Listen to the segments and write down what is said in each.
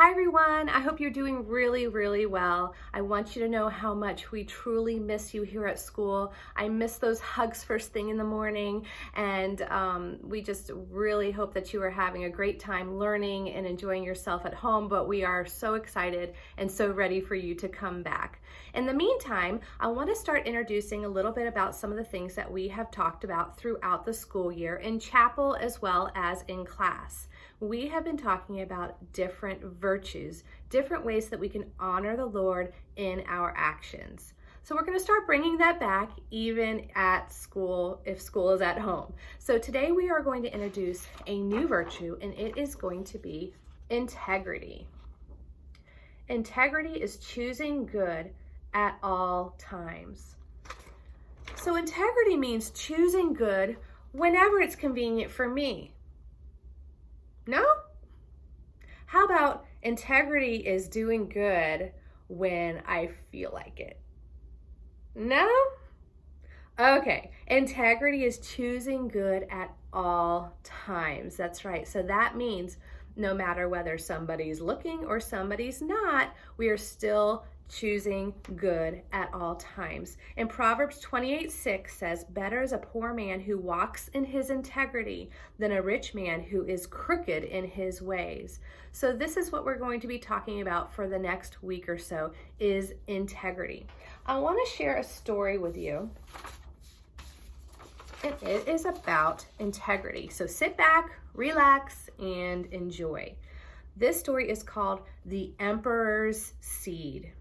Hi everyone, I hope you're doing really well. I want you to know how much we truly miss you here at school. I miss those hugs first thing in the morning, and we just really hope that you are having a great time learning and enjoying yourself at home, but we are so excited and so ready for you to come back. In the meantime, I want to start introducing a little bit about some of the things that we have talked about throughout the school year in chapel as well as in class. We have been talking about different virtues, different ways that we can honor the Lord in our actions. So we're going to start bringing that back even at school, if school is at home. So today we are going to introduce a new virtue, and it is going to be integrity. Integrity is choosing good at all times. So integrity means choosing good whenever it's convenient for me. No? How about integrity is doing good when I feel like it? No? Okay, integrity is choosing good at all times. That's right. So that means no matter whether somebody's looking or somebody's not, we are still choosing good at all times. And Proverbs 28:6 says, "Better is a poor man who walks in his integrity than a rich man who is crooked in his ways." So this is what we're going to be talking about for the next week or so, is integrity. I want to share a story with you, and it is about integrity. So sit back, relax, and enjoy. This story is called The Emperor's Seed.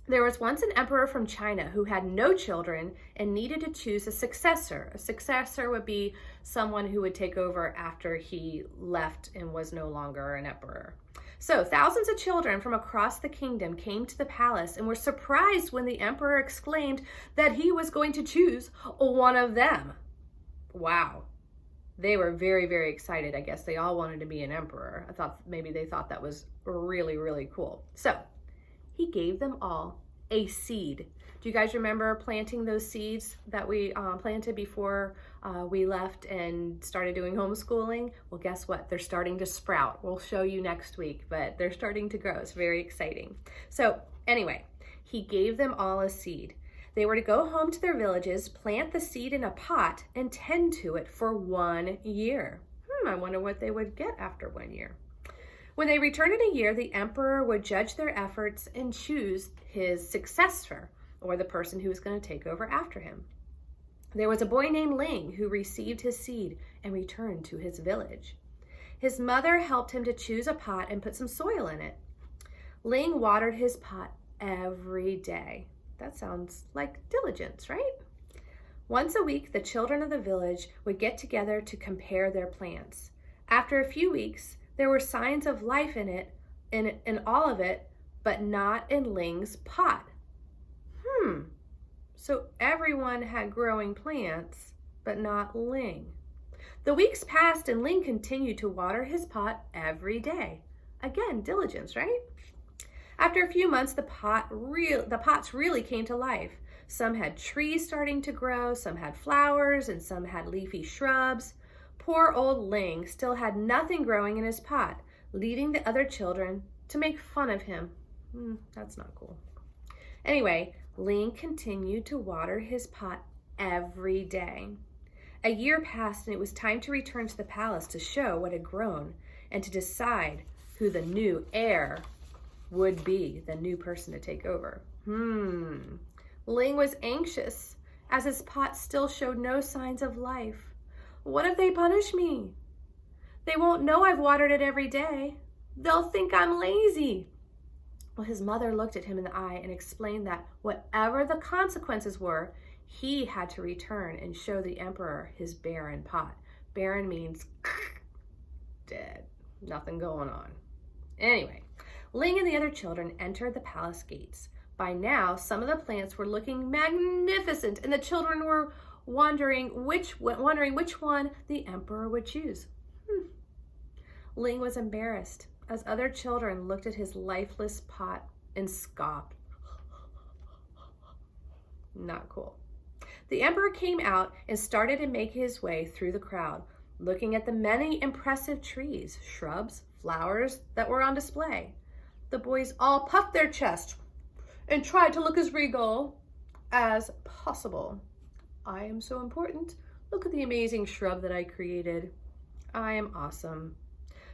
There was once an emperor from China who had no children and needed to choose a successor. A successor would be someone who would take over after he left and was no longer an emperor. So thousands of children from across the kingdom came to the palace and were surprised when the emperor exclaimed that he was going to choose one of them. Wow. They were very excited. I guess they all wanted to be an emperor. I thought maybe they thought that was really cool. So he gave them all a seed. Do you guys remember planting those seeds that we planted before we left and started doing homeschooling? Well, guess what? They're starting to sprout. We'll show you next week, but they're starting to grow. It's very exciting. So anyway, he gave them all a seed. They were to go home to their villages, plant the seed in a pot, and tend to it for 1 year. I wonder what they would get after 1 year. When they returned in a year, the emperor would judge their efforts and choose his successor, or the person who was going to take over after him. There was a boy named Ling who received his seed and returned to his village. His mother helped him to choose a pot and put some soil in it. Ling watered his pot every day. That sounds like diligence, right? Once a week, the children of the village would get together to compare their plants. After a few weeks, there were signs of life in all of it, but not in Ling's pot. So everyone had growing plants, but not Ling. The weeks passed and Ling continued to water his pot every day. Again, diligence, right? After a few months, the pots really came to life. Some had trees starting to grow, some had flowers, and some had leafy shrubs. Poor old Ling still had nothing growing in his pot, leading the other children to make fun of him. That's not cool. Anyway, Ling continued to water his pot every day. A year passed and it was time to return to the palace to show what had grown and to decide who the new heir would be, the new person to take over. Ling was anxious as his pot still showed no signs of life. What if they punish me? They won't know I've watered it every day. They'll think I'm lazy. Well, his mother looked at him in the eye and explained that whatever the consequences were, he had to return and show the emperor his barren pot. Barren means dead, nothing going on. Anyway, Ling and the other children entered the palace gates. By now, some of the plants were looking magnificent, and the children were wondering which one the emperor would choose. Ling was embarrassed as other children looked at his lifeless pot and scoffed. Not cool. The emperor came out and started to make his way through the crowd, looking at the many impressive trees, shrubs, flowers that were on display. The boys all puffed their chests and tried to look as regal as possible. I am so important. Look at the amazing shrub that I created. I am awesome.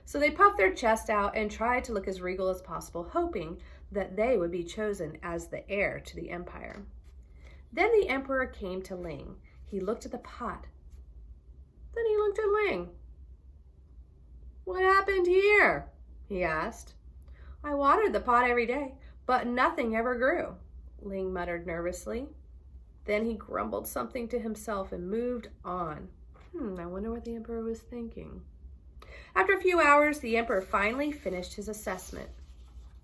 So they puffed their chest out and tried to look as regal as possible, hoping that they would be chosen as the heir to the empire. Then the emperor came to Ling. He looked at the pot. Then he looked at Ling. "What happened here?" he asked. "I watered the pot every day, but nothing ever grew," Ling muttered nervously. Then he grumbled something to himself and moved on. I wonder what the emperor was thinking. After a few hours, the emperor finally finished his assessment.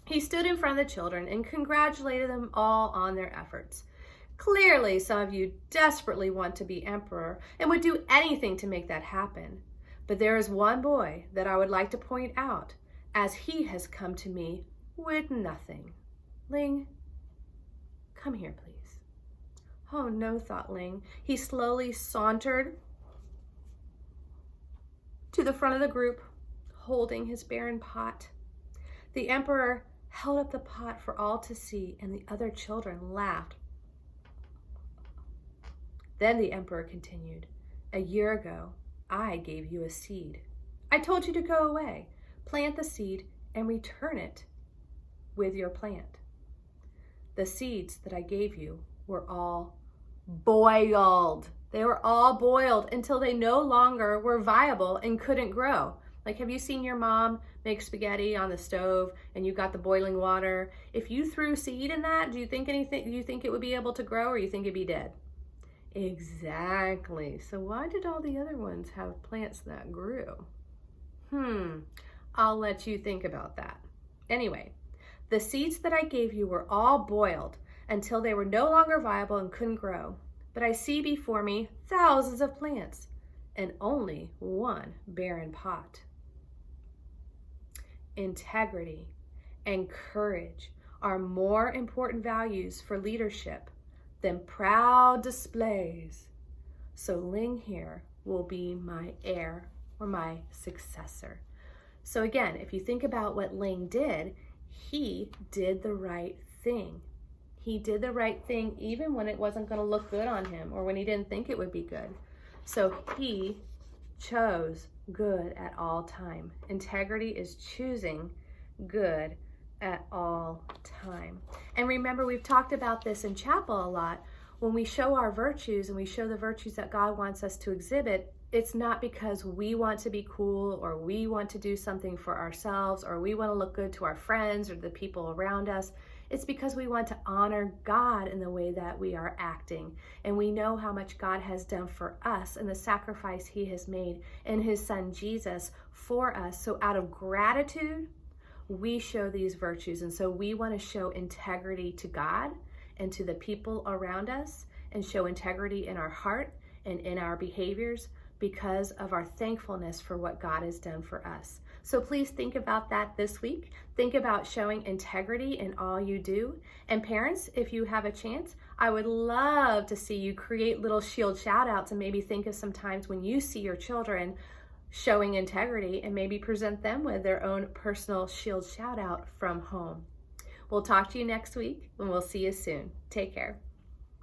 He stood in front of the children and congratulated them all on their efforts. Clearly, some of you desperately want to be emperor and would do anything to make that happen. But there is one boy that I would like to point out, as he has come to me with nothing. Ling, come here, please. Oh no, thought Ling. He slowly sauntered to the front of the group, holding his barren pot. The emperor held up the pot for all to see, and the other children laughed. Then the emperor continued, "A year ago, I gave you a seed. I told you to go away, plant the seed, and return it with your plant. The seeds that I gave you were all boiled. They were all boiled until they no longer were viable and couldn't grow. Like, have you seen your mom make spaghetti on the stove and you got the boiling water? If you threw seed in that, do you think it would be able to grow, or you think it'd be dead?" Exactly. So why did all the other ones have plants that grew? I'll let you think about that. Anyway, the seeds that I gave you were all boiled until they were no longer viable and couldn't grow. But I see before me thousands of plants and only one barren pot. Integrity and courage are more important values for leadership than proud displays. So Ling here will be my heir or my successor. So again, if you think about what Ling did, he did the right thing. He did the right thing even when it wasn't going to look good on him or when he didn't think it would be good. So he chose good at all time. Integrity is choosing good at all time. And remember, we've talked about this in chapel a lot. When we show our virtues and we show the virtues that God wants us to exhibit, it's not because we want to be cool or we want to do something for ourselves or we want to look good to our friends or the people around us. It's because we want to honor God in the way that we are acting. And we know how much God has done for us and the sacrifice he has made in his son Jesus for us. So out of gratitude, we show these virtues. And so we want to show integrity to God and to the people around us and show integrity in our heart and in our behaviors because of our thankfulness for what God has done for us. So please think about that this week. Think about showing integrity in all you do. And parents, if you have a chance, I would love to see you create little shield shout outs and maybe think of some times when you see your children showing integrity and maybe present them with their own personal shield shout out from home. We'll talk to you next week and we'll see you soon. Take care.